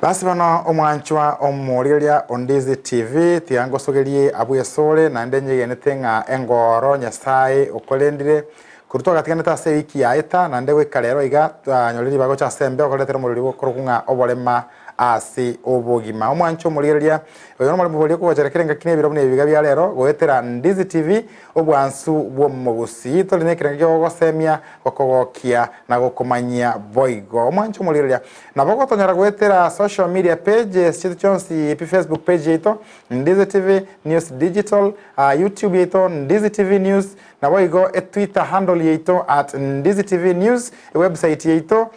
Basi bano omwanchwa omuriria Ndizi TV tiango sogerie abuye sore na ndenye genete nga engoro nyasaye okolendire kuruto gatigane ta se wiki ya Auta na ndewe kalero iga nyoriri bago cha sembe okoletera muriri bokorunga Oborema asi Obogima omwanchwa omuriria oyo no muri ko wajerekerenga kine biro bune biga bya lero goetera Ndizi TV obwansu bwo mugusi to linekerenga go semia gokogokia na gokomanyia boigo omwanchwa omuriria na boko tonyara goetera social media page chitu chonsi Facebook page ito Ndizi TV News Digital YouTube ito Ndizi TV News na boigo Twitter handle ito @Ndizi TV News website ito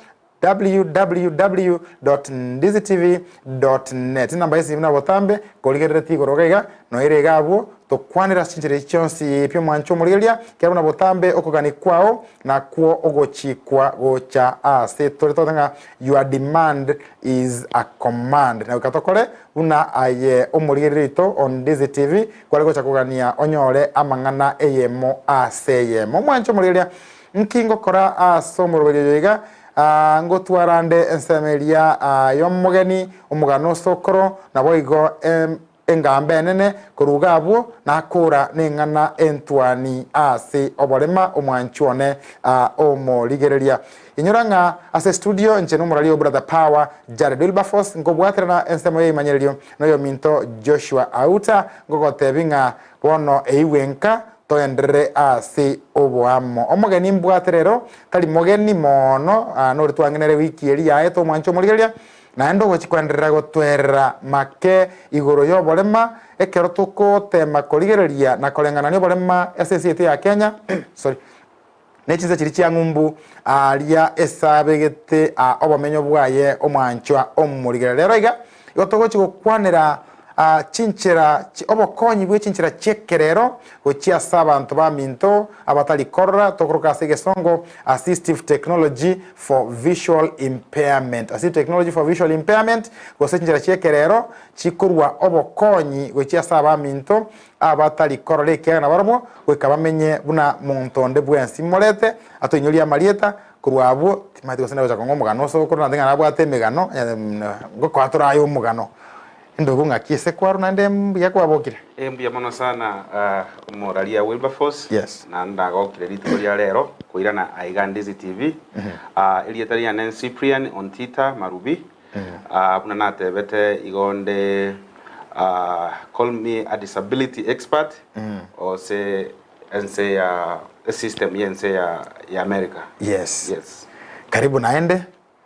www.ndizitv.net namba isi mna botambe koligerera tigorogaiga no irega abo tokwanira cinjire chonsi pyo mwancho muriria kero na botambe okogani kwao na kuo ogochikwa gocha ase toretanga your demand is a command na ukatokore una aye omuriririto on Ndizi TV kwale gocha kugania onyore amangana eyemo aseyemo mwancho muriria nkingo kora asomurubiriga ngotwarande ensemeria yomugeni omugano sokoro na boigo engambe nene kurugabo na kura ningana entwani ase Oborema omwanchone omoligereria inyuranga ase studio ncheno murali brother power Jared Wilberforce ngobwaterana ensemo yimanyererio noyo minto Joshua Auta ngogotebinga bono eiwenka toendere ase oboamo omugeni mbwaterero tali mogeni mono no ritwangenere wiki eri yae to mwancho murigeria na endo gochikwenderera gotwerera make igoro yo Oborema ekero tuko tema koligereria na kolengana ni Oborema SST ya Kenya sorry nechize chiri chia ngumbu alia esabegete obamenyo bwaye omwanchwa omurigeria rero iga gotogochi gokwanira chinchira obokonyi bwe chinchira chekerero gochia sabantu ba minto abatali korra tokruka segesongo assistive technology for visual impairment go chinchira chekerero chikurwa obokonyi gochia saba minto abatali korra leke na barmo gwekabamenye buna montonde bwensi morete atonyoria marieta kurwabo timati gosenda gocha kongo mugano so kuruna ndinga nabwate megano gokwatura ayo mugano ndogo ngakise kwaru nande yakwa bokire mbuya mono sana moralia Wilberforce yes na ndago credit kolia lero kuirana aiga Ndizi TV ilietaria nen Cyprian on Twitter Marubi kuna natebete igonde call me a disability expert or say and say a system yense ya America yes karibu naende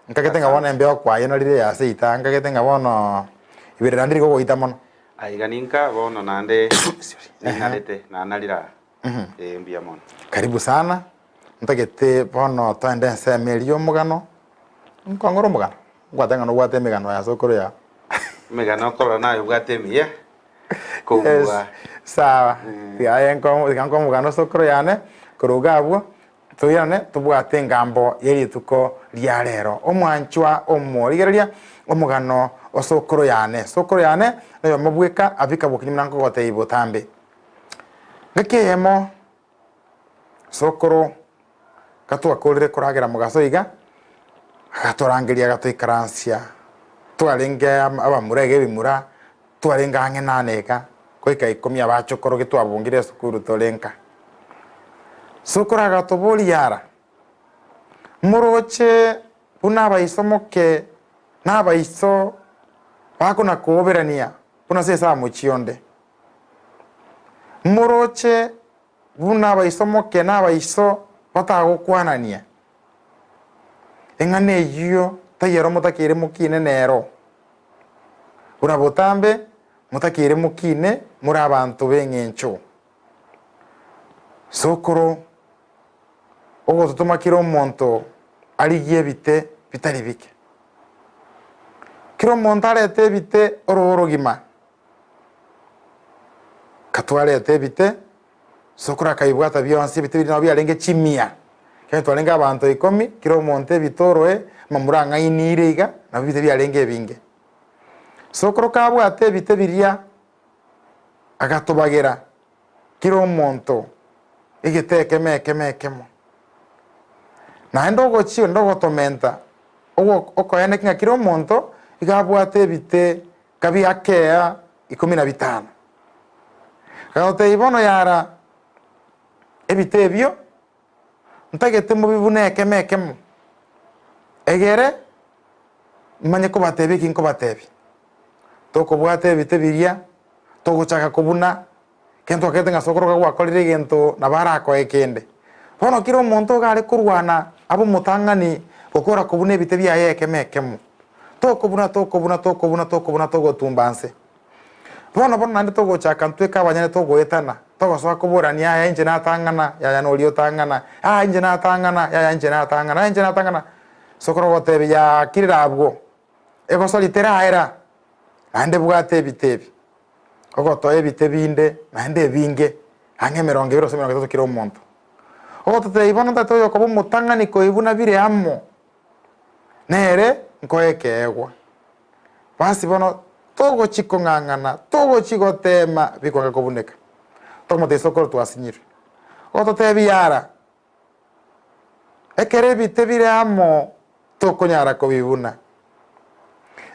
nkaketenga wana mbeo kwa yeno lile ya seita nkaketenga wana ibirandiri go goita mono aiganinka bono nande ninalete na nalira mbia mono karibu sana ntagete bono twende nsemelio mugano nkongoro mugano ngwatenga no gwate megano ya sokoro ya megano koro nayo gwate miye kuwa sawa ya yanko mugano sokoro yane kurugabwo tuyane tubwate ngambo yeri tuko lya lero omwanchwa omorigereria omugano osokoro yane nayo mabweka abika bokinyimna nko gote ibotambe ngakeyemo sokoro katwa kolire kuragera mugaso iga gatorangeria gatoikaransia twarenge abamurege bimura twarenga ngenaneka koika ikomia bachokoro gitwabungire sukuru tolenka sokora gatoboli yara muroche una baisomoke na baiso bakuna kuoberania kuna sesa muchionde muroche buna baisomoke na baiso batagokwanania engane yiyo tayero mutakire mukine nero una botambe mutakire mukine muri abantu bengencho sokoro ogo tutumakira omonto aligie bite bitari bike kiro montarete bite ororogima katwarete bite sokora kaibwata byonsi bite bino byalenge chimia kandi twalenga abantu 10 kiro monte bitoroe mamuranga inirega na bite byalenge binge sokoro kabwate bite biria agatobagera kiro monto igiteke mekemo na ndogo chio ndogo tomenta ogo okoyane kinga kiro monto igabwate bite kabi akea 15 kaote ibono yara ebite ebyo ntagete mu bibune ekemekemu egere manye ko batebi kinko batebi toko bwate ebite biria toguchaka kubuna kento akete ngasokoro gwakorire gento nabarako ekende bono kiro omonto gare kurwana abo mutangani gukora kubuna ebite bya ekemekemu tokobuna togotumbanse bono nande togochaka ntweka abanyane togoetana togosoka kuburania ya inje natangana ya nori otangana inje natangana ya inje natangana sokoro gotebi ya kirirabwo ego solitera era ande bwate bitebi ogoto ebitebinde nande binge ange 230 kilo omonto ogoto teibona tato yokobo mutangani ko ibuna bire ammo nere nkoekegwa basi bono togo chiko ngangana togo chiko tema bikwanga kobuneka tomo te sokoro twasinyire ogoto tebi yara ekere bitebire ammo tokonyara ko bibuna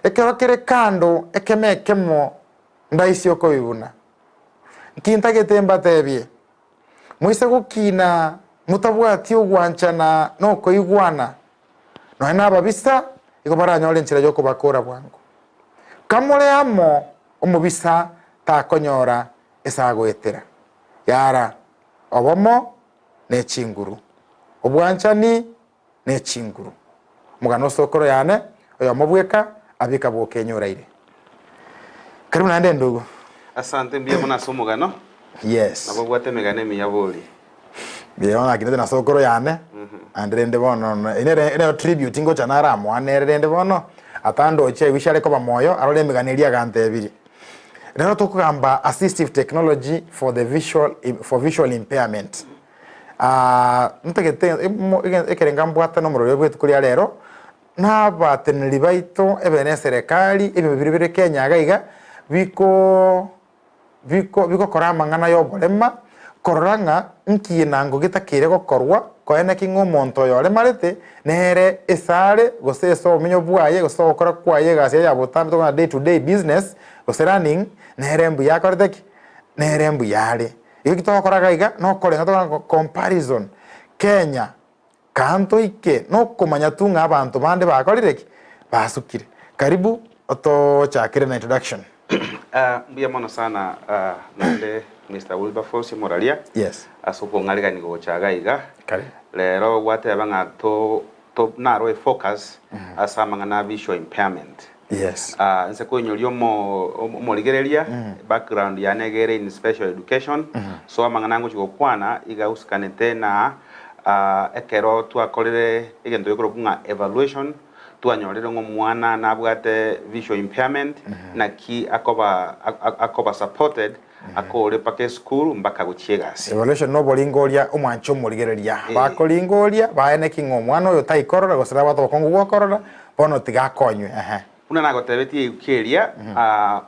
ekero kere kando ekemekemo ndaisi oko bibuna nkinta getemba tebie muise gukina mutabwati ogwanchana noko igwana no ina babisa iko baranyole nchira yoko bakora bwangu kamole amo omubisa takonyora esagwetera yara obomo ne chinguru obwanchani ne chinguru mugano sokoro yane oyo mobweka abika bokenyoraire karibu nande ndugu asante mbia mona somugano yes nabo bwate megane miyaboli biona kinete na sokoro yane andrende bono ine tribute ngo chanara mo anerende bono atando che wishale ko bamoyo arole meganeria gante ebiri rero tukugamba assistive technology for the visual impairment ntegete ekerenga mbwata no murore bwetu kuri rero n'abateneri baito ebene serikali ebibiribire Kenya gaiga biko kora mangana yo Oborema koranga nkinango gitakire gokorwa koene kingo monto yore marete nere esare goseso omenyo bwaye goso gokora kwaye gase ya botambe to day to day business gose running nere mbu yakorete nere mbu yare iyo kitokora gaiga no korenga to comparison Kenya kanto ike no kumanya tunga abantu bande bakorireki basukire karibu oto chakire na introduction mbia mono sana nande Mr. Wilberforce moralia yes asupo ngaliga ni gochaga iga kare lero wate abanga to naro focus asamanga na visual impairment yes nse ko nyolyo mo ligerelia background ya negere in special education so amanga nango chikokwana iga usikanete na ekero twakorere egento yokoro kunga evaluation twanyorere ngo mwana nabwate visual impairment na ki akoba supported akore pake school mpaka guchiegasi evaluation no bolingoria omwancho murigereria bakolingoria baene kingo mwana oyo taikorora gosera bato bakongu gwakorora bono tigakonywe una nagotebetie ukeria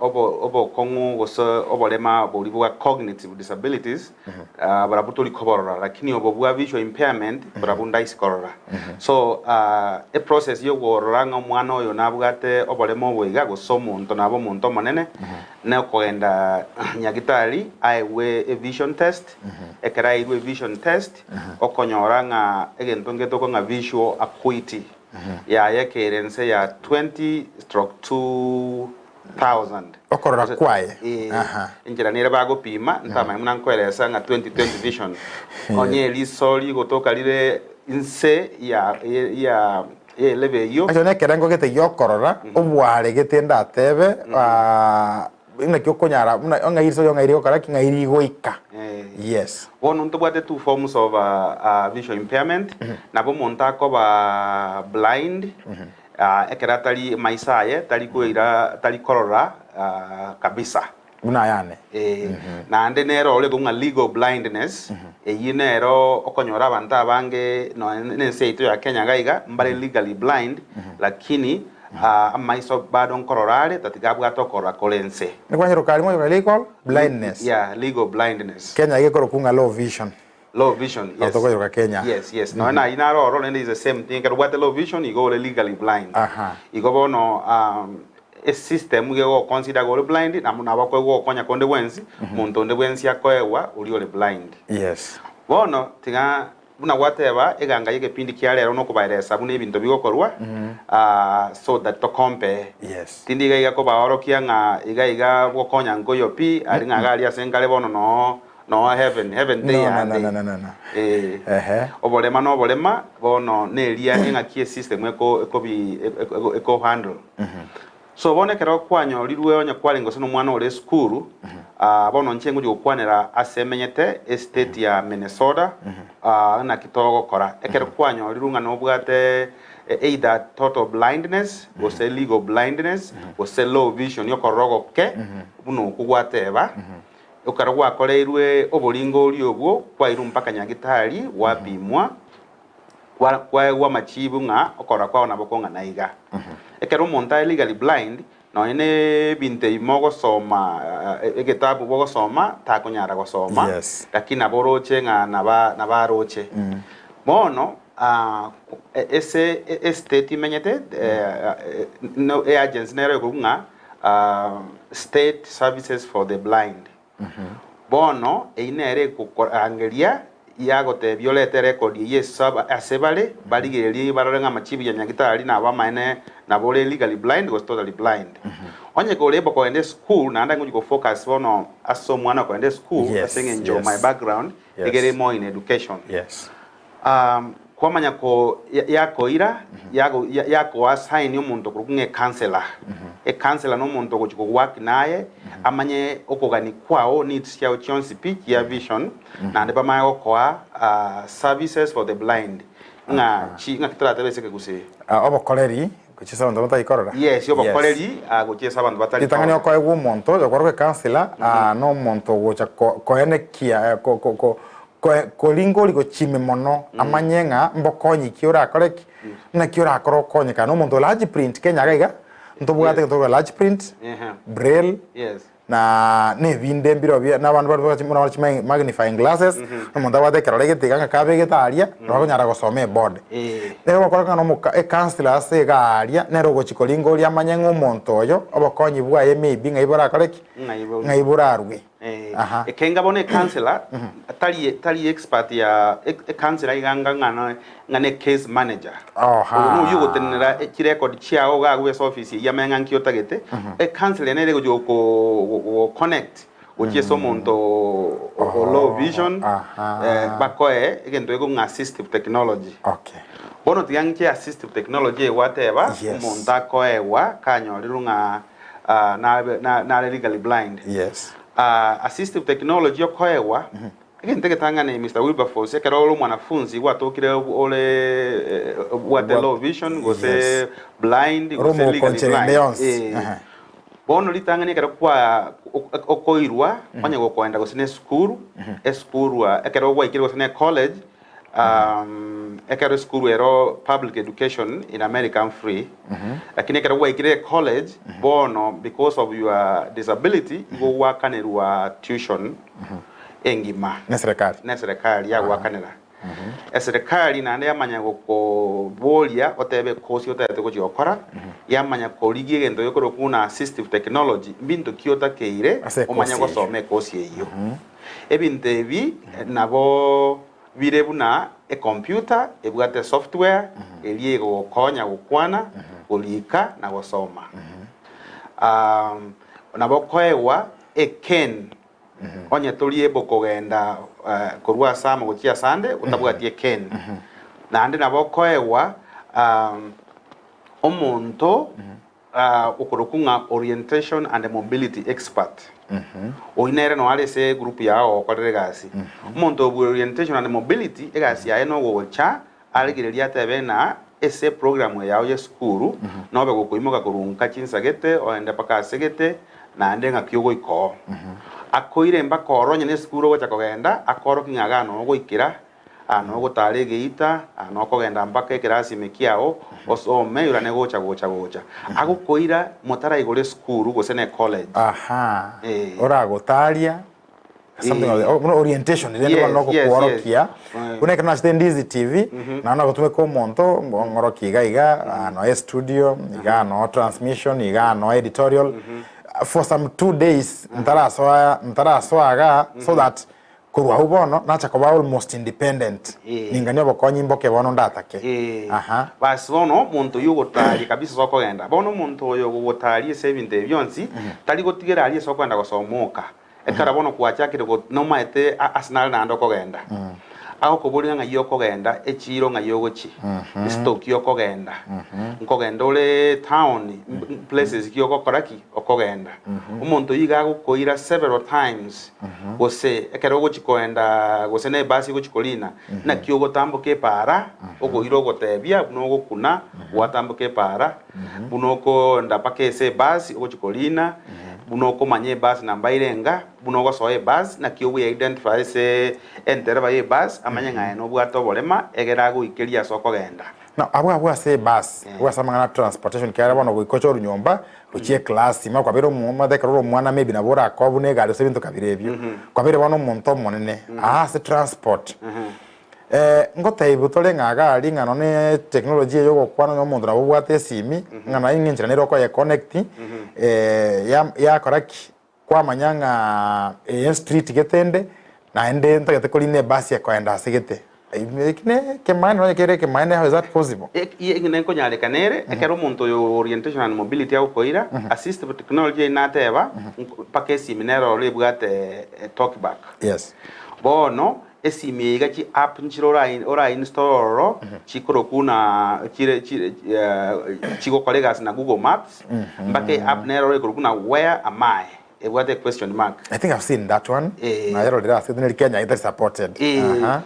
obo kongu goso Oborema bolibuwa cognitive disabilities barabutuli koborora lakini obo bwa visual impairment barabunda isikorora so a process yo goranga mwana oyo nabwate Oborema obwiga gosomo nto nabo muntu monene na koenda nyagitari aiwe a vision test ekera iwe vision test okonyoranga egento ngeto nga visual acuity ya yekerense ya 20/2000 okorora kwaye injira nire bago pima ntama muna nkoelesa nga 2020 vision onye lisoli gotoka lire inse ya level yo ajo nekerengo gete yokorora obware getenda tebe ina kyokonyara nga iriso yo ngairi okara kinga iri goika yes wono ntobwate two forms of visual impairment nabo monta ko ba blind ekeratali maisaye tali koira tali korora kabisa una yane na ande nero ole gunga legal blindness yinero okonyora abantu abange no nense ito ya Kenya gaiga mbale legally blind lakini amaiso badon kororare tatigabwa to korora kolense nikwanyiro kalimo yo legal blindness legal blindness Kenya yekoro kunga low vision yes autoko Kenya yes no na inaro role is the same thing what low vision you go legally blind igo bono a system ge go consider go blind na muna bakwe go konya konde wensi muntu onde wensi akoewa uli ole blind. Yes. Bono tinga buna wateba eganga yege pindi kyalero no kubairesa bune ebintu bigokorwa so that to compare. Yes. Tindi ga ko baorokia nga iga go konya ngoyo pi ali nga gali asengale bono no heaven day no. Oborema bono nelia enga kie system eko handle. So bone kero kwanyo lirwe onya kwalingo sino mwana ole school bono nchengo jo kwanera asemenyete state ya Minnesota na kitogo kora ekero kwanyo lirunga no bwate either total blindness or say legal blindness or say low vision yokorogo ke buno kugwateba ukarwa koleirwe obolingo oli obwo kwairu mpaka nyagitari wapimwa kwa machibu nga okora kwa na bokonga naiga ekero monta legally blind no ene binte imogo soma egetabu bogo soma ta kunyara go soma lakini aboroche nga na baroche mono ese state menyete no agents nero kunga state services for the blind bono einere kuangelia yago te violete record yes sub asebale baligeri barorenga machibi ya nyagitari na bamaene na bole legally blind was totally blind onye ko lebo ko ende school na ndangu ko focus bono aso mwana ko ende school saying enjoy my background egere more in education kwa manya ko yakoira yako assign umuntu kurunge counselor counselor no muntu ko work naye amanye okogani kwao needs ya chance speech ya vision na ndeba mayo kwa services for the blind nga kitara bese ke Gusii obokoleri kuchisa bantu batayikorora obokoleri guchisa bantu batari itangani ko ego muntu yo korwe counselor no muntu gocha ko enekia kolingo liko chime mono amanyenga mbokonyi kiora koreki na kiora koro konyeka no muntu large print Kenya gaiga ntobugate to large print braille na ne vinde mbiro bia na bantu bari muna bari magnifying glasses no muntu abate karolege tiganga kabege taria no nyara gosome board rero bakora no counselor se garia nero gochikolingo lia amanyenga umuntu oyo obokonyi bwa ye maybe ngaibora koreki ngaibora arwe ekenga bone counselor tali expert ya counselor iganga ngane case manager no yugo tenera record chiao ga gwe office ya menga nkiyotagete counselor nere go connect uche somonto low vision bakoe egento ego assistive technology bono tiyanche assistive technology whatever monta koewa kanyorirunga na legally blind assistive technology yokoewa again take tangane Mr. Wilberforce ekero mwanafunzi watokire ole what low vision go say blind go say legally blind bono litangane ekero kwa okoirwa kwanya go kwenda go sine school ekero wa ikiro sine college ekero school ero public education in American free lakini ekero wa ikire college bono because of your disability go wakanirwa tuition engima na serikali ya wakanira serikali na ndia manya ko bolia otebe kosi otete ko jokora ya manya ko ligie gendo yokoro kuna assistive technology bintu kiota keire omanya ko some kosi eyo ebinte bi nabo birebuna computer ebwate software eliego konya gukwana olika na gosoma nabo koewa ken onye toliebo kogenda korwa sama gochia sande utabwatie ken na ande nabo koewa omonto ukorokunga orientation and mobility expert oinere no alese group yao koregasi omonto orientation and mobility egasi ya eno gocha aligireria tebe na ese program yao ya skuru no be gokoimoka kurunka chinsagete oende paka segete na ande ngakyogo iko akoire mbaka oronye ne skuru gocha kogenda akoro kingaga no goikira no gotare geita no kogenda mbaka ekirasi mekiao osome yura ne gocha agukoira motara igore skuru gosene college ora gotaria something orientation ile ndo kuorokia kuna kana stay Ndizi TV na na kutume ko monto ngoroki iga no studio iga no transmission iga no editorial for some 2 days ntarasoaga so that kurwa hubono nacha ko almost independent ninganyo bokonyi mboke bono ndatake basi bono muntu yugotari kabisa soko genda bono muntu yo gugotari 70 byonsi tali gotigera ali soko genda gosomoka ekara bono kwachakire go no maete Arsenal na ndoko genda aho kubulinga ngayo kogenda echiro ngayo gochi stock yo kogenda nkogenda ole town places kiyo kokoraki okogenda umuntu yiga gukoira several times gose ekero gochi koenda gose ne basi gochi kolina na kiyo gotambuke para ogoiro gotebia buno gokuna watambuke para buno ko ndapake se basi gochi kolina buno ko manye basi namba irenga buno go soe basi na kiyo we identify se enter ba ye basi amanye ngaye no bwato Oborema egera guikeria soko genda na abwa se bus wasamangana transportation kera bono guikocho runyomba ruchie class ma kwa biro mu de karo mwana maybe na bora ko bune gari se bintu kabirebyo kwa biro bono monto monene se transport ngote ibutole ngaga ali ngano ne technology yo gokwana no mundu na bwate simi ngana inginjira ne roko ya connect ya koraki kwa manyanga street getende na ende ntagete koline basi yakwenda sigete ikine kemane no kere kemane how is that possible ikine ko nyale kanere ekero muntu yo orientation and mobility au koira assistive technology na teba pakesi minero lebwate talkback yes bono esimiga chi app nchirora ora install chikoro kuna chiko colleagues na Google Maps mbake app nero kuna where am I what a question mark. I think I've seen that one. Na yero dira se Kenya either supported.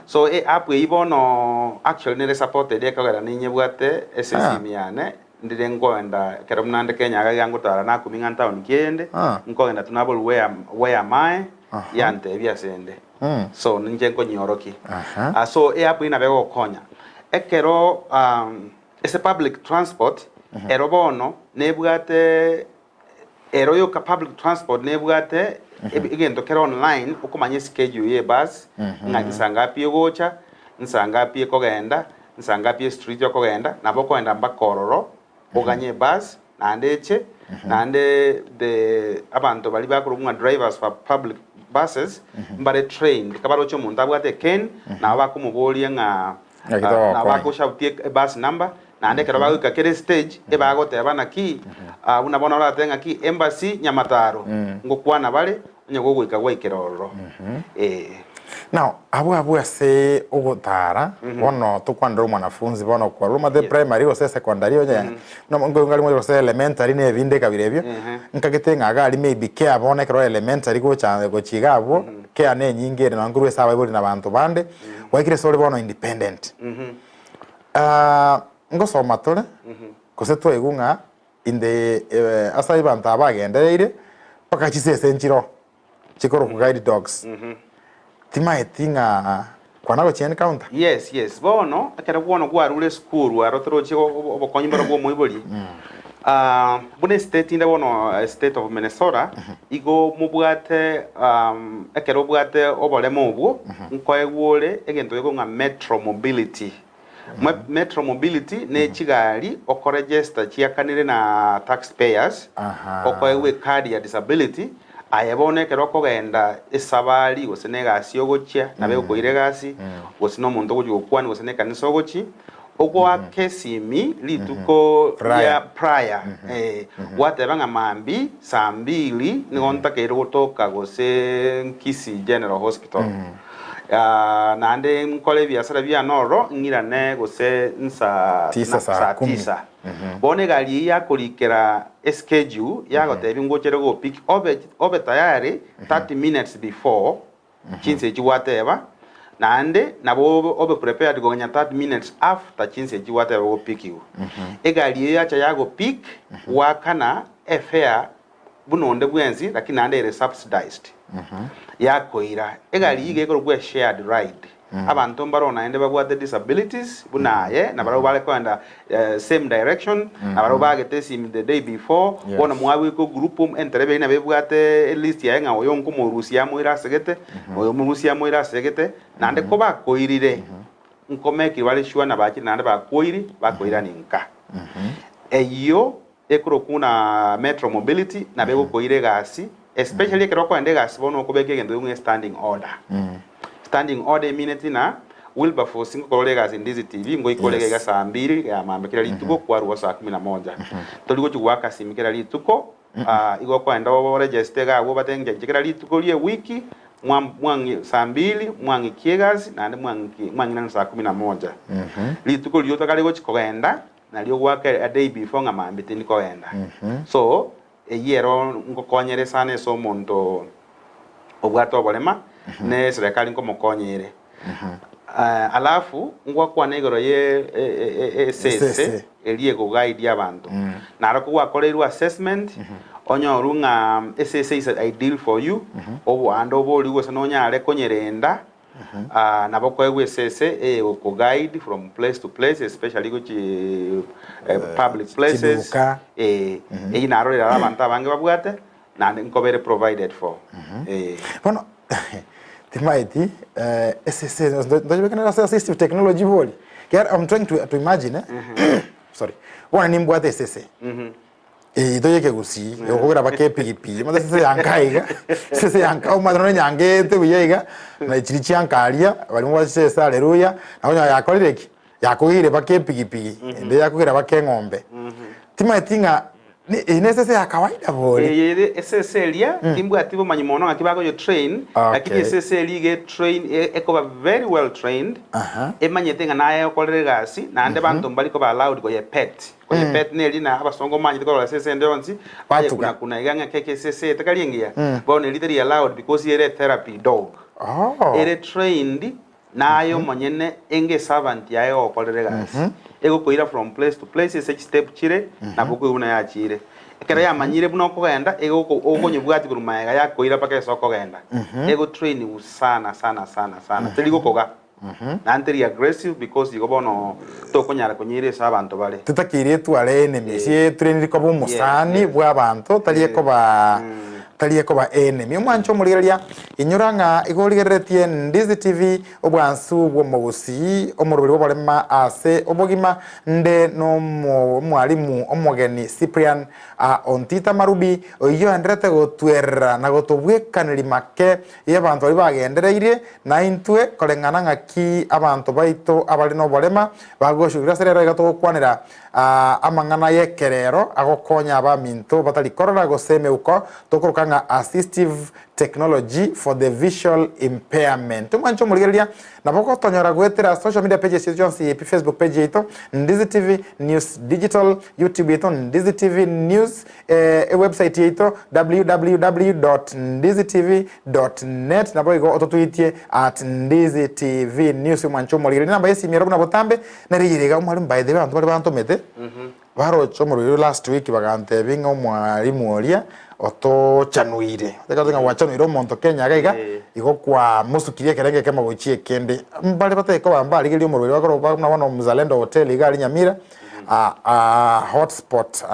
So app we no actually ne supported e kagara ninye bwate SSimiane ndire ngoenda keromnande Kenya ga yangu tara na kuminga town kiende ngoenda tunable where am I yante bia sende. So ninje ngo nyoroki. So app ina bego konya. Ekero ese public transport erobono ne bwate eroyo ka public transport nebwate igendo kera online ukomanye schedule ye bus ngisanga pie gocha nsanga pie kogenda nsanga pie street yo kogenda nabo koenda mbakororo oganye bus nandeche nande the abantu bali bakurunga drivers for public buses mbare trained kabaro cyo muntu abwate ken na bakumubolie nga na bakoshautie bus number nande kero baguka kere stage ebagote abana ki unabona ora tenga ki embassy Nyamataro ngokwana bale nyago gwika gwekeroro now abu ase ogotara bono tukwandro mwanafunzi bono kwa roma the primary ose secondary onya no ngali mo ose elementary ne vinde kabirebyo nkagitenga agali maybe ke abone kero elementary go chanze go chigabo ke ane nyingere na ngurwe saba ibuli na bantu bande waikire sole bono independent ngosoma tole kose twegunga inde asa ibanta abagendereire paka chisese nchiro chikoro ku guide dogs tima etinga kwana go chien counter yes bono akera kuona kwa rule school arotero chiko obokonyi mbara bwo moiboli bune state inde bono state of Minnesota igo mubwate akera obwate Oborema obwo nkoegwole egento yego nga metro mobility metro mobility ne chigali okoregister chiakanire na taxpayers okoewe card ya disability ayebone kero kogenda esabali gosenega siogochia nabe ukoire gasi gosino muntu gojukwani goseneka nisogochi ogwa kesimi lituko ya prior watebanga mambi sambili nigonta kero gotoka gose Kisii General Hospital nande mkole biasara bia noro ngirane gose nsa tisa bone gali ya kulikera schedule ya gote bingochere go pick obe tayari 30 minutes before chinse jiwateba nande nabo obe prepared go nya 30 minutes after chinse jiwateba go pick you egali ya cha ya go pick wakana fare bunonde bwenzi lakini nande ere subsidized ya koira egali yige ko gwe shared ride abantu mbarona ende babwate disabilities bunaye na baro bale kwenda same direction na baro bagete sim the day before bona mwawe ko group enterebe na bebwate list ya nga oyo nko Rusia moira segete oyo Rusia moira segete nande ko ba koirire nkome ki bale shwa na baki nande ba koira ninka eyo ekro kuna metro mobility na bego koire gasi especially kero ko ende gasi bono ko beke ngendo un standing order standing order minute na Wilberforce ngo kolega Ndizi TV ngo ikolega ga saa 2 ya mambekera lituko kwa ruwa saa 11 toliko chugwaka simikera lituko igo kwa enda wo register ga wo batenge jikera lituko liye wiki mwangi saa 2 mwangi kiegazi na ande mwangi na saa 11 lituko liyo takale chikogenda na liyo gwaka a day before nga mambete ni koenda so eyero ngo konyere sana so monto obwato Oborema ne serikali ngo mokonyere alafu ngwa kwa negoro ye sese elie go guide abantu naro kwa koleru assessment onyoru nga ss is ideal for you obo ando boli go sanonyare konyerenda na boko ewe sese go guide from place to place especially go public places naro le abantu abange babwate na nkobere provided for bueno Timaiti, don't you can assistive technology boli. I'm trying to imagine, sorry. One name what SSA. Ito yake Gusii, yoko bake pigipi. Mada sese yankaiga, sese yankau madrone yange te biyega. Na ichirichi yankalia, bali mwa sese haleluya. Na honya yakolireki, yakoire bake pigipi. Nde yakoire bake ng'ombe. Timaiti nga ni SSA ya kawaida boli. SSA lia timbu atibo manyimono akibago yo train lakini SSA lige train eko very well trained emanyetenga naye okolere gasi na ande bantu mbali ko ba allowed ko ye pet neli na abasongo manyite ko SSA ndonzi kuna iganga keke SSA takalingia bone literally allowed because yere therapy dog ere trained nayo monyene enge servant yayo okolere gasi ego koira from place to place such step chire na buko una ya chire kera ya manyire buno ko genda ego okonye bwati kurumaega ya koira paka soko genda ego train sana teligo koga na anteri aggressive because you bono to konyara konyire sa abantu bale tutakire tu ale enemy sie train ko musani bwa abantu taliye ko ba enemy mwancho muligeria inyuranga igoligeretie Ndizi TV obwansu bwo Gusii omurubiri Oborema ase Obogima nde no mwalimu omogeni Cyprian ontita Marubi oyo andrete gotwera na gotobwekaniri make y'abantu bali bagendereire na intwe kolengana ngaki abantu baito abali no Oborema bagoshugura serero gatokwanira amangana yekerero agokonya abaminto batali korora goseme uko tokurukanga assistive technology for the visual impairment mwancho muligeria naboko tonyora gwetera social media pages yetu Facebook page ito Ndizi TV News Digital, YouTube ito Ndizi TV News website ito www.ndizitv.net nabo igo ototuitie @Ndizi TV News mwancho muligeria namba yesi miro na botambe narigirega umwalimu by the way abantu bari bantomete barocho muri last week bagante binga umwalimu olia oto chanuire tekazinga wachanuire omonto Kenya gaiga igo kwa musukirie kerenge kema gochie kende mbali bateko bambali gili omurwiri bakoro na wana mzalendo hotel igali Nyamira hotspot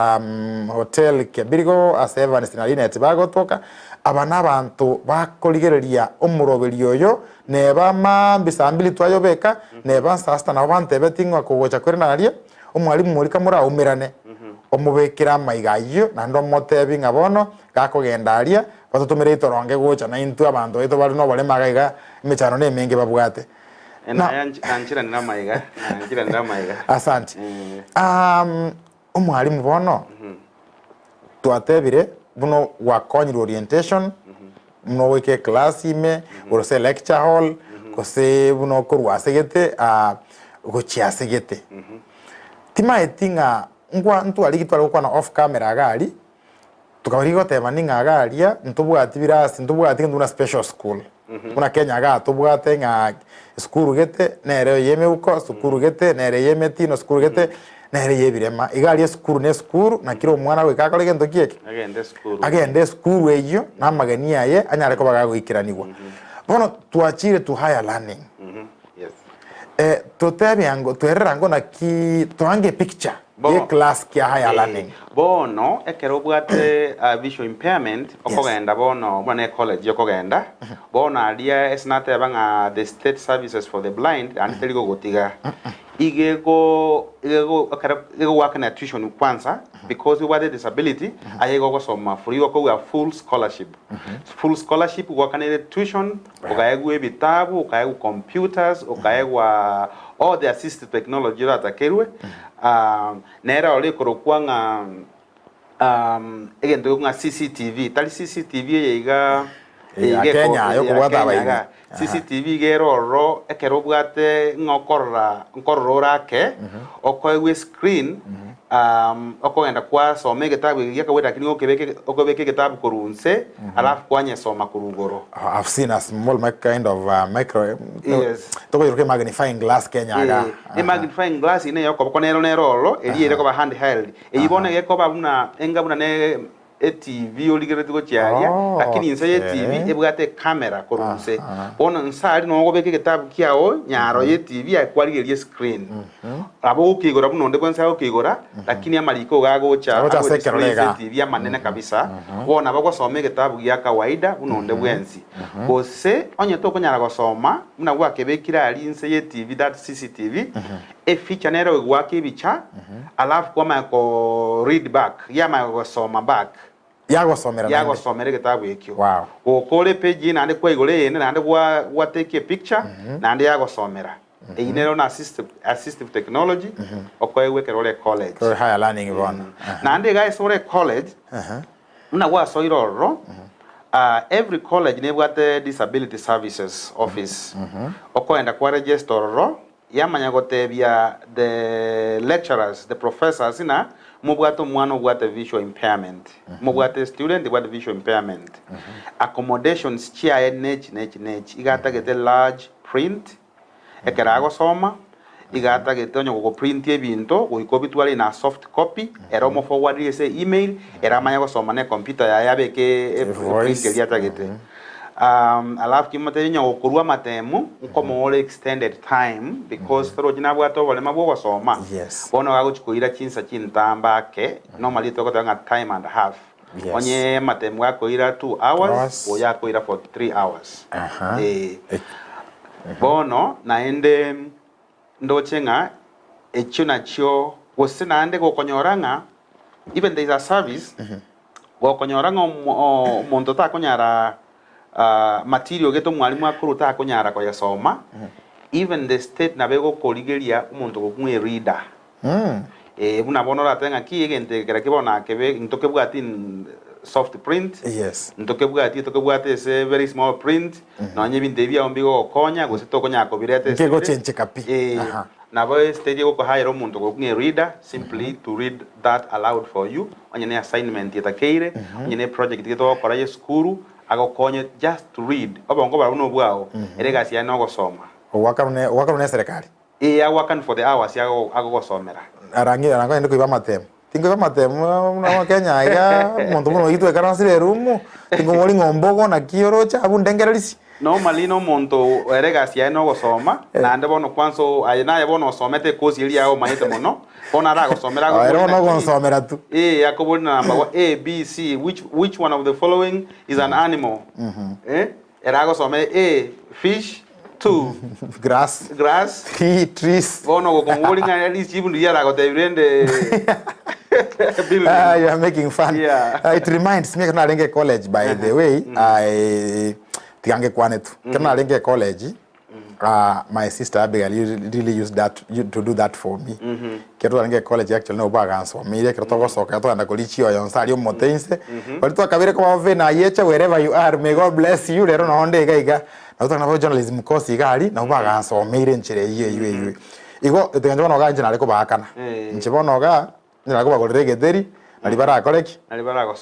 hotel Kebirigo aseva nisinaline etibago toka abana abantu bakoligereria omuroberi oyo neba mambisa mbili twayobeka neba sasta na bante betingwa kugocha kwerinaria omwalimu muri kamura umirane omubekira maigayo na ndo motebi ngabono gakogendaria batutumire itoronge gocha na intu abantu ito bali no Oborema gaiga imechano ne menge babwate anchira ndina maiga asante omwalimu bono twatebire buno wakonyira orientation muno weke class ime urose lecture hall kose buno kurwasegete gochiasegete tima etinga ngwa ntu aligitwara gukwana off camera gali tukabarigo tema ninga agalia ntubwati birasi ntubwati nduna special school kuna Kenya ga tubwate nga school gete nere yeme uko school gete nere yeme tino school gete nere yebirema igali school ne school na kiro mwana we kakole gento kieke agende school eyo na magania ye anyare ko baga gwikiranirwa bono tuachire to higher learning Tutebiango tuerango na ki tuange picture ye class kia higher learning bono ekero bwate visual impairment okogenda bono bwana college yokogenda bono alia esnate banga the state services for the blind and teligo gotiga igego work na tuition kwanza because we were the disability ayego gosoma free ko full scholarship full scholarship work na tuition okayegwe bitabu okayegwe computers okayegwa all the assistive technology that kerwe nera ole korokwanga egento nga CCTV tali CCTV yiga Kenya yoko wada bayiga CCTV geroro ekerobwate nkorora ke okoywe screen okogenda kwa some gitabu yakaweda kini okobeke gitabu korunse alafu kwanye soma kurugoro. I've seen a small kind of micro yes toko yoke magnifying glass Kenya aga magnifying glass ine yoko konero nerolo eliere ko ba handheld eyibone yeko babuna engabuna ne TV oligeretiko chiaria lakini inse TV ebwate camera korunse bona nsali no gobeke gitabu kiao nyaro ye TV akwaligerie screen abo ukigora buno nde kwensa ukigora lakini amaliko gagocha TV amanene kabisa bona bagosome gitabu ya kawaida buno nde bwensi bose onye to konyara gosoma muna gwakebekira ali inse ye TV that CCTV e feature nero gwake bicha alafu kwa ko read back yama gosoma back yago somera gitabu ekyo wow okole page nande kwa igole ene nande wa take a picture nande yago somera einero na assistive technology okwewe kerole college for higher learning ibona nande guys ore college una wa soiroro every college ne bwate disability services office okoenda kwa register yamanya gotebia the lecturers the professors ina mubwato mwana bwate visual impairment mubwate student bwate visual impairment accommodations chia nech igata gete large print ekerago soma igata gete onyo go print ebinto go ikobitwali na soft copy era mo forward ese email era manya go soma ne computer ya yabeke print eliata gete alafu kimate nyo okurwa matemu nkomo all extended time because thoro jina bwato wale mabwo wasoma bono gago chikuira chinsa chintamba ke normally to kotanga time and a half onye matemu yako ira 2 hours o yako ira for 3 hours bono naende ndochenga echuna chio wosina ande go konyoranga even there is a service go konyoranga monto ta konyara material geto mwalimu akuruta akonyara kwa yasoma even the state nabego koligeria umuntu gumwe reader buna bono ratenga ki egente kera kibona kebe ntoke bwatin soft print ntoke bwati se very small print no nye binde bia ombigo konya gusito konya ko birete kego chenche kapi na boy stage go hire umuntu gumwe reader simply to read that aloud for you onye ne assignment yetakeire onye ne project geto kora ye skuru ago konye just to read obongo bara uno bwao erega sia no gosoma wakarune serikali ya wakan for the hours yago gosomera aranga ende kuiba matemu tingo matemu na Kenya ya muntu muno itu ekaransire rumu tingo moli ngombogo na kioro cha abundengeralisi normally no muntu erega sia no gosoma na ande bono kwanso ayina bono somete kosi ili yao maite mono bona rago somera go era no gonsomera tu yakobona number A B C which one of the following is an animal era go some A fish 2 grass 3 trees bono go kongoli nga ali chibu yara go tebirende you are making fun it reminds me kana lenge college by the way I tiange kwanetu kana lenge college my sister Abigail really used that to do that for me keto lenge college actually no baga so me ile keto soka to anda kolichio yonsali omotense walito kabire kwa vena yecha wherever you are may God bless you lero no onde gaiga na utana journalism course igali na baga so me ile nchire iye igo tenga bono ga njana leko bakana nchibono ga njana ko bagorere gederi alibara koleki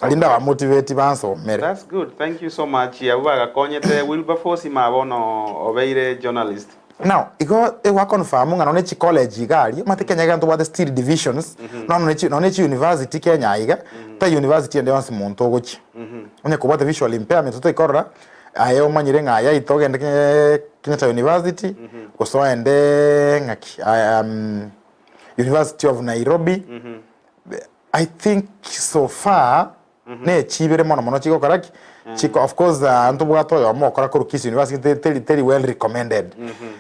alinda wa motivate banso mere. That's good, thank you so much. Yabaga konyete Wilberforce mabono obeire journalist. Now igo ewa confirm ngano ne college igali mate Kenya ganto wa the still divisions no ne university Kenya iga ta university ende wansi monto gochi onye ko the visual impairment to ikora ayo manyire ngaya itogende Kenyatta University kusoende ngaki University of Nairobi. I think so far ne chibere mono chiko karaki chiko of course antu bwato yo mo kora ku Kisii University very well recommended.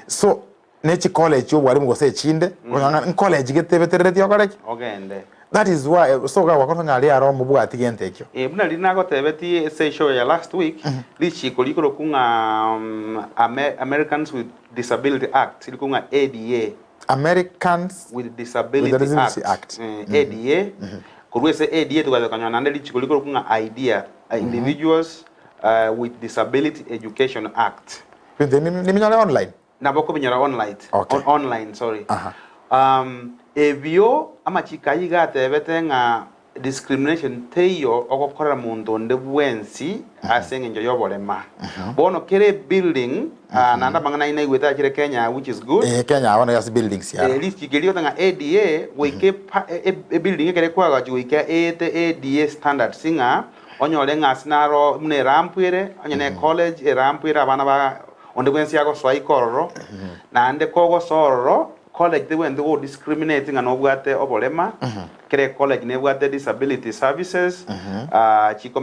So nechi college yo bwari mugose chinde nganga college getebeterete yo karaki ogende. That is why so ga wakono nyali aro mu bwati gentekyo buna lina go tebeti say show ya last week lichi kolikoro kunga Americans with Disability Act kunga ADA, Americans with Disability Act. ADA kurwese ADA tukaza kanyana ndeli chikolikoro kunga idea individuals with Disability Education Act ni online na boko binyara online. Okay. Online, sorry. Ebyo amachikayi gatebete nga discrimination teyo okokora muntu ndebwensi asenge njo yoborema bono kere building nanda mangana ina igweta kire Kenya, which is good. Kenya wana yas buildings ya list kigeliyo tanga ADA weke building kere kwa gaji weke ADA standard singa onyole nga sinaro mune rampwire onyene college rampwire abana ba ondebwensi yako swaikororo na ande kogo sororo college they went to discriminating and obwate Oborema kere college ne bwate disability services chiko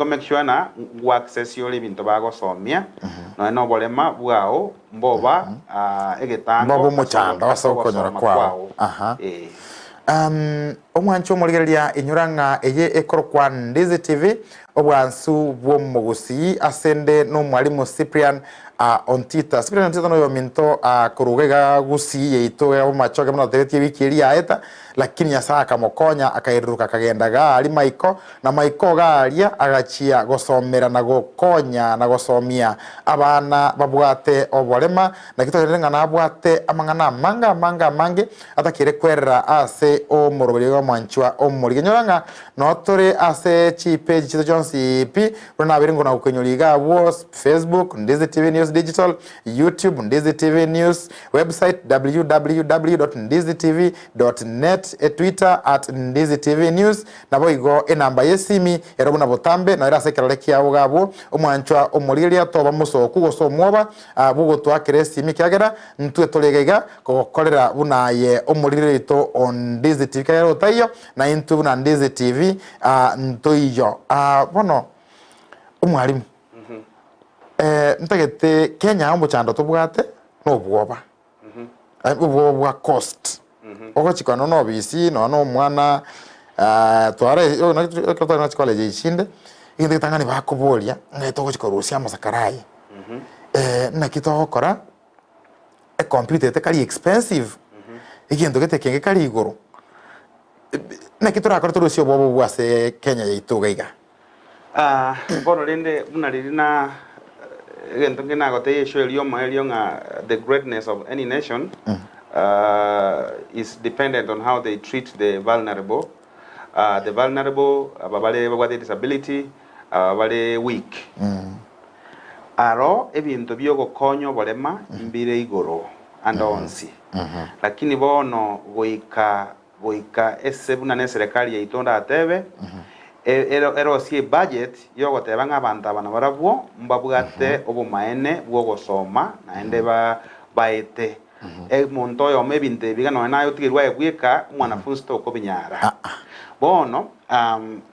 make sure na access yo libinto bago somia no Oborema bwao mboba egetango mbobo muchanda wasokonyora kwao omwancho muligeria inyuranga eye ekorokwa Ndizi TV obwansu bwo Gusii asende no mwalimu Cyprian on Twitter. Cyprian no yo minto kurugega Gusii yeito ya machoke mno teretie wiki ya eta lakini yasaka mokonya akairuka kagendaga ali maiko na maiko galia agachia gosomera na gokonya na gosomia abana babwate Oborema na kitorenga na abwate amangana manga mange atakire kwerera ase o morobiri wa mwanchwa o murigenyoranga no tore ase chi page chito Johnsi pi rona biringo na ukenyoliga was Facebook Ndizi TV News Digital, YouTube Ndizi TV News, website www.ndizitv.net, Twitter @Ndizi TV News na boigo enamba yesimi erobuna botambe na era sekeraleki yawo gabo omwanchwa omurigeria toba musoku gosomwoba bugo twakire simi kyagera ntwe tolegega kokorera bunaye omurigeria to on Ndizi TV kayero tayo na intu buna Ndizi TV ntoiyo bono omwalimu ntagete Kenya ambo chando tobwate no bwoba bwa cost ogochikano no bisi no mwana tware na college ishinde inde tangani bakubolia ngeto gochikorusia masakarai na kitokora a computer te kali expensive igendo gete kenge kali igoro na kitora kortorusio bobo bwase Kenya yitugaiga bono lende buna lina again thinking I got to show you the greatness of any nation is dependent on how they treat the vulnerable. The vulnerable, with disability, weak. Aro ebintu byo konyo Oborema mbire igoro and onsi. Lakini bono goika esebuna ne serikali ya itonda atebe. Ero si budget yo gotebanga abantu abana barabwo mbabwate obumaene bwo gosoma na ende baete monto yo mebinte biga no nayo tigirwa egwika mwana fusto okobinyara bono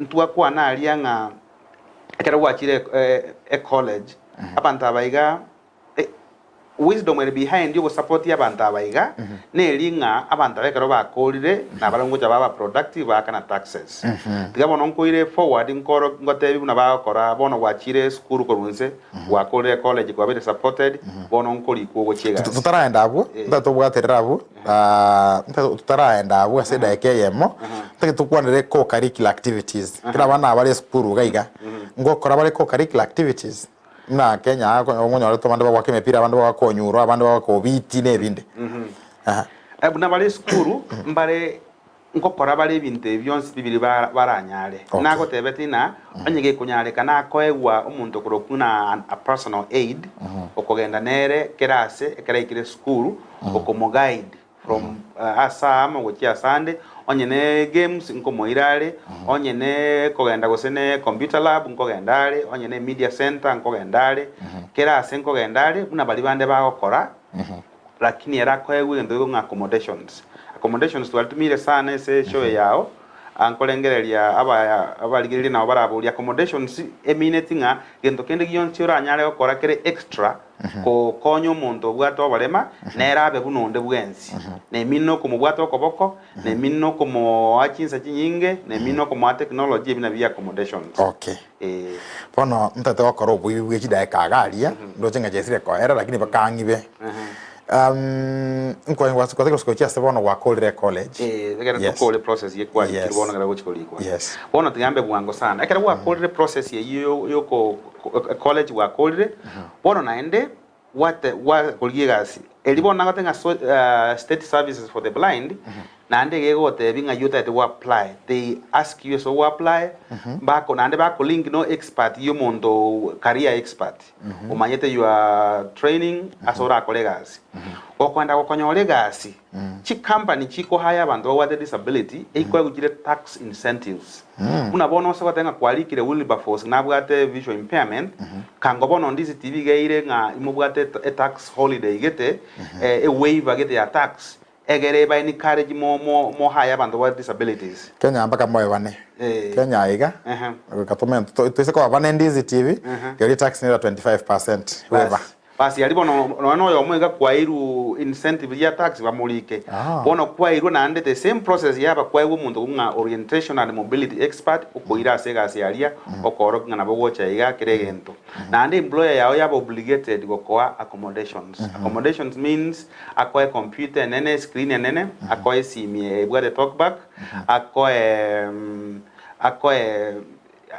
ntwa kwa na alianga akera wachire college abantu abaiga wisdom will behind you support ya abantu abaiga nelinga abantu abekero bakolire na balongoja baba productive akana taxes tigabo nkoire forward nkoro ngotebi buna bakora bono wachire school korunse wakolire college kwa be supported bono nkoli kugo chega tutaraenda abo ndatobwaterera abo tutaraenda abo aseda ekeyemo tutukwanire co curricular activities kira bana abale school gaiga ngokora bale co curricular activities na Kenya ongonya wale tomande bwa kemepira abandi bwa konyuro abandi bwa kobiti nebinde buna bale school mbare ngokora bale binte byonse bibiri baranyale nako tebetina onyege kunyale kana koegwa omuntu kurokuna a personal aid okogenda nere kerase ekaraikire school okomo guide from asama gochia sande onyene games nko moirare onyene kogenda gosene computer lab nko gendare onyene media center nko gendare kera ase nko gendare buna bali bande bagokora lakini era kwegwe ndo nga accommodations twatumire sana ese show yao ankolengereria abaligirire nabo baraburia accommodations emineti nga gento kende gionsi oranyare gokora kere extra ko konyo omonto bwato Oborema nerabe bunonde bwensi nemino ko mubwato okoboko nemino ko mo achinsa chinyinge nemino ko mo technology ebina bya accommodations. Okay. Pono mtate wakora obwi chida kagaria ndo chenga jesire ko era lakini bakangibe. Kwa sikochia sebono wa college. Tegera to call process ye kwa kibona gara gochikoli kwa. Yes. Bono tigambe bwango sana. Ekera wa call process ye yo college wa call bono naende what kolgigasi. Elibona ngatenga state services for the blind nande gego te binga yuta to apply. They ask you so apply bako nande bako link no expert yo mondo career expert. Umanyete your training asora kolegasi. Okwenda gokonyola gasi chi company chiko haya abantu wa disability eikwa gugire tax incentives unabona ose kwatenga kwalikire Wilberforce nabwate visual impairment kangobono Ndizi TV geire nga imubwate tax holiday gete waiver gete ya tax egere ba encourage mo haya abantu wa disabilities Kenya mpaka moyo bane Kenya iga katomento tuise kwa bane Ndizi TV gari tax ni 25% waiver basi yalibo no yo mwega kwairu incentive ya tax bamulike bono kwairu nande the same process yaba kwairu mundu nga orientation and mobility expert ukoira sega sialia okoro ngana bogocha iga kiregento nande employer yao yaba obligated gokoa accommodations means akoe computer nene screen nene akoe simie bwa the talkback akoe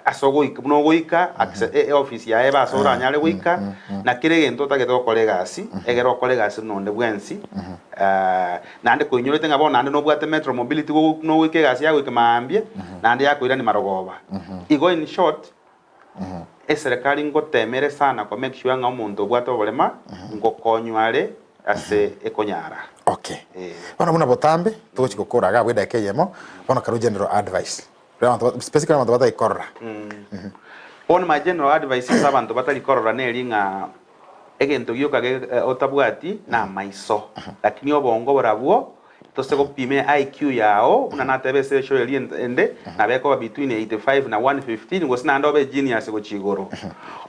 asogoika no goika office ya eba asora nyale goika na kiregento tageto kolegasi egero kolegasi nonde bwensi nande kuinyolete ngabo nande no bwate metro mobility no wike gasi yago ikemambie nande yakoira ni marogoba igo in short serikali ngotemere sana ko make sure nga omuntu bwate Oborema ngokonyware ase ekonyara. Okay. Bana muna botambe tuchikokora ga bweda keyemo bana karu general advice specifically abantu batayikorora. On my general advice is abantu batayikorora neringa egento gyoka otabwati na maiso lakini obongo borabwo tose gopime IQ yao unanatebese show ende na beko between 85 na 115 ngosina ndobe genius go chigoro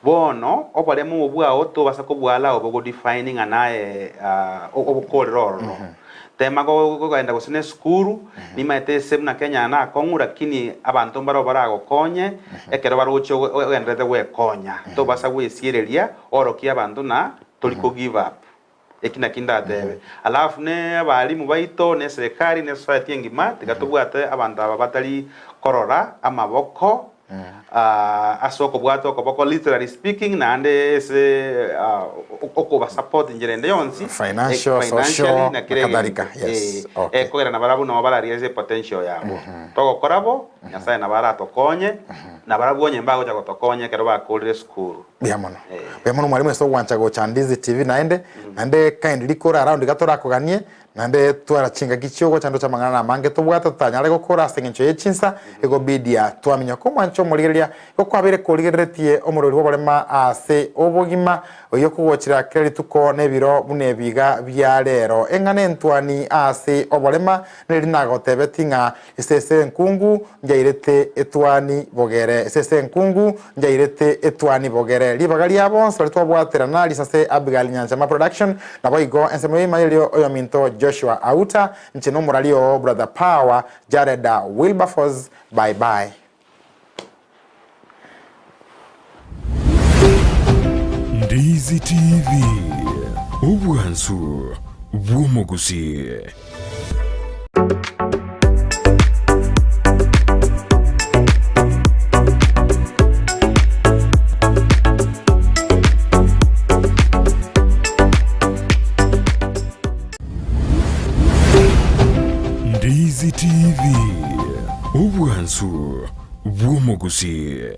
bono Oborema obwa oto basakobwala obogo defining anaye obokororo tema go gaenda gosine skuru ni maete semna Kenya na kongu lakini abantu mbaro barago konye ekero barucho ogendete we konya to basa we sierelia orokia abantu na toliko give up ekina kinda debe alafu ne abalimu baito ne serikali ne society ngima tigatubwate abantu ababatali korora amaboko asoko bwato ko literally speaking na ande se okoba support njirende yonsi financial social na kadhalika. Yes. Okay. Ko era na barabu no balaria ese potential yabo toko korabo nyasaye na barato konye na barabu nyemba gocha gotokonye kero ba college school biamono biamono mwalimu so wancha go Ndizi TV naende kindly kora around gatora koganie nande twara chinga gichogo chando cha mangana mange tubwata tutanyale gukora sengencho yechinsa ego bidia twaminya ko mwancho murigeria ko kwabere kurigeretie omurori w'Oborema ase Obogima oyo kugochira keri tuko nebiro bunebiga bya lero engane ntwani ase Oborema neri nagotebetinga isese nkungu njairete etwani bogere isese nkungu njairete etwani bogere libagali abo so twabwatira na lisase Abigail Nyanchama production na boigo ensemble mayelio oyo minto Joshua Auta nchino muralio brother Power Jareda Wilberforce bye bye. Ndizi TV Obwansu Gusii. Ndizi TV Obwansu Gusii.